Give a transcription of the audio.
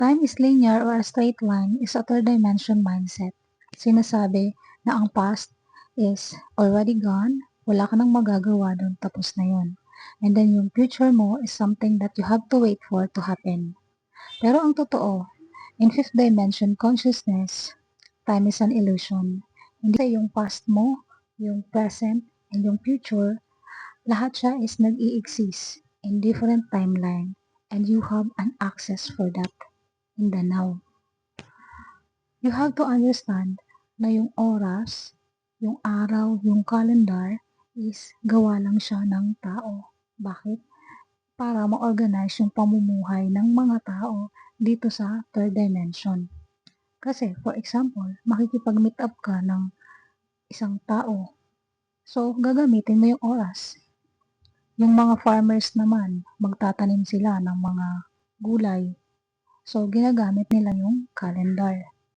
Time is linear or a straight line is a third dimension mindset. Sinasabi na ang past is already gone, wala ka nang magagawa doon, tapos na yun. And then yung future mo is something that you have to wait for to happen. Pero ang totoo, in fifth dimension consciousness, time is an illusion. Hindi yung past mo, yung present, and yung future, lahat siya is nag-i-exist in different timeline and you have an access for that in the now. You have to understand na yung oras, yung araw, yung calendar is gawa lang siya ng tao. Bakit? Para ma-organize yung pamumuhay ng mga tao dito sa third dimension. Kasi, for example, makikipag-meet up ka ng isang tao. So, gagamitin mo yung oras. Yung mga farmers naman, magtatanim sila ng mga gulay. So, ginagamit nila yung calendar.